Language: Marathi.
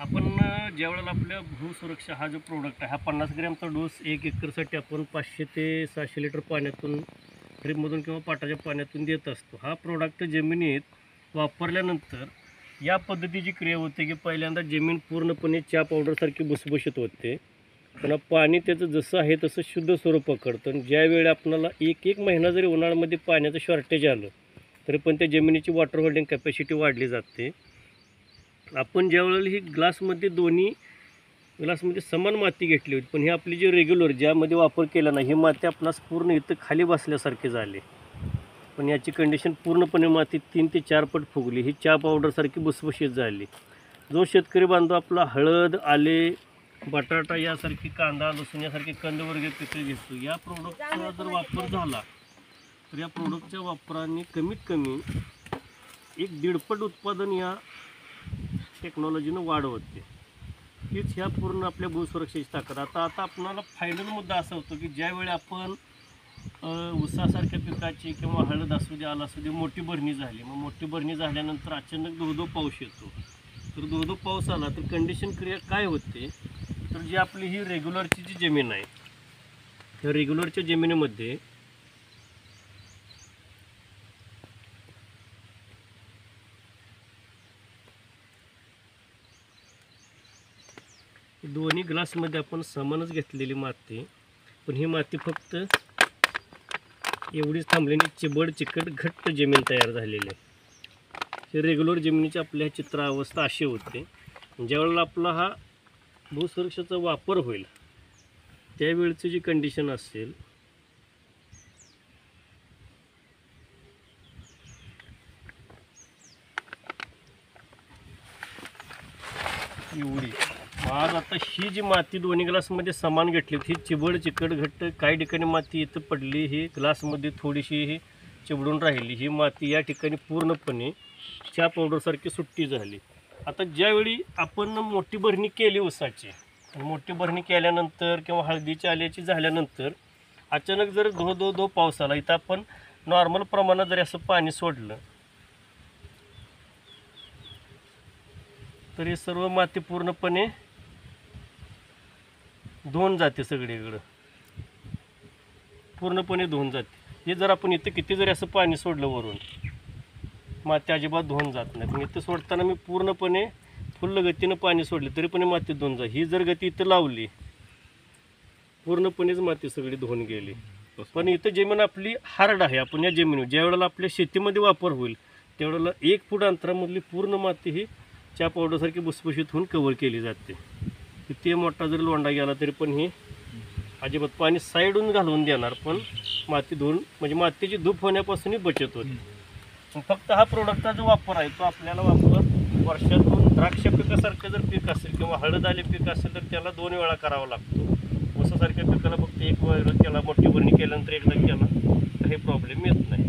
ज्यावेळेला आपल्या भूसुरक्षा हा जो प्रोडक्ट आहे, हा 50 ग्रॅमचा डोस 1 एकरसाठी आपण 500 ते 600 लिटर पाण्यातून, ड्रीपमधून किंवा पाटाच्या पाण्यातून देत असतो. हा प्रोडक्ट जमिनीत वापरल्यानंतर या पद्धतीची क्रिया होते की पहिल्यांदा जमीन पूर्णपणे चहा पावडरसारखी भुसभुशीत होते. पुन्हा पाणी त्याचं जसं आहे तसं शुद्ध स्वरूप पकडतं. आणि ज्यावेळी आपल्याला एक महिना जरी उन्हाळ्यामध्ये पाण्याचं शॉर्टेज आलं तरी पण त्या जमिनीची वॉटर होल्डिंग कॅपॅसिटी वाढली जाते. आपण ज्यावेळेला ही दोन्ही ग्लासमध्ये समान माती घेतली होती, पण ही आपली जी रेग्युलर ज्यामध्ये वापर केला नाही, ही माती आपणास पूर्ण इथं खाली बसल्यासारखी झाली. पण याची कंडिशन पूर्णपणे माती 3 ते 4 पट फुगली. ही चहा पावडरसारखी भुसभुशीत झाली. जो शेतकरी बांधव आपला हळद, आले, बटाटा यासारखी, कांदा, लसूण यासारखी कंदवर्गीय पिके घेतो, या प्रोडक्टचा जर वापर झाला तर या प्रोडक्टच्या वापराने कमीत कमी 1-1.5 पट उत्पादन या टेक्नॉलॉजीनं वाढ होते. हीच ह्या पूर्ण आपल्या भूसुरक्षेची ताकद. आता आपणाला फायनल मुद्दा असा होतो की ज्यावेळी आपण ऊसासारख्या पिकाची किंवा हळद असू दे, आला असू दे, मोठी भरणी झाली. मग मोठी भरणी झाल्यानंतर अचानक धो पाऊस येतो. तर धो पाऊस आला तर कंडिशन क्रिया काय होते, तर जी आपली ही रेग्युलरची जी जमीन आहे, त्या रेग्युलरच्या जमिनीमध्ये दोन्ही ग्लासमध्ये आपण समानच घेतलेली माती, पण ही माती फक्त एवढीच थांबलेली चिबड चिकट घट्ट जमीन तयार झालेली आहे. हे रेग्युलर जमिनीची आपल्या चित्रावस्था अशी होते. ज्यावेळेला आपला हा भूसुरक्षेचा वापर होईल त्यावेळची जी कंडिशन असेल, एवढी आज आता ही जी माती दोन्ही ग्लासमध्ये समान घेतली, ही चिबड चिकट घट्ट, काही ठिकाणी माती इथं पडली, ही ग्लासमध्ये थोडीशी ही चिबडून राहिली. ही माती या ठिकाणी पूर्णपणे चहा पावडरसारखी सुट्टी झाली. आता ज्यावेळी आपण मोठी भरणी केली ऊसाची, मोठी भरणी केल्यानंतर किंवा हळदीची आल्याची झाल्यानंतर अचानक जर धो पाऊस आला, इथं आपण नॉर्मल प्रमाणात जरी असं पाणी सोडलं तर हे सर्व माती पूर्णपणे धुवून जाते, सगळीकडं पूर्णपणे धुवून जाते. हे जर आपण इथं किती जरी असं पाणी सोडलं वरून, माती अजिबात धुवून जात नाही. पण इथं सोडताना मी पूर्णपणे फुल्ल गतीनं पाणी सोडले तरी पण माती धुवून जाईल. ही जर गती इथं लावली पूर्णपणेच माती सगळी धुवून गेली. पण इथं जमीन आपली हार्ड आहे. आपण या जमिनीवर ज्यावेळेला आपल्या शेतीमध्ये वापर होईल त्यावेळेला 1 फूट अंतरामधली पूर्ण माती ही चहा पावडरसारखी भुसभुशीत होऊन कव्हर केली जाते. किती मोठा जरी लोंढा गेला तरी पण ही अजिबात पाणी साईडून घालवून देणार, पण माती धुवून म्हणजे मातीची धूप होण्यापासूनही बचत होते. फक्त हा प्रोडक्टचा जो वापर आहे तो आपल्याला वर्षातून द्राक्ष पिकासारखं जर पीक असेल किंवा हळद आले पीक असेल तर त्याला 2 वेळा करावा लागतो. ऊसासारख्या पिकाला फक्त 1 वेळा केला, मोठी भरणी केल्यानंतर एकदा केला तर हे प्रॉब्लेम येत नाही.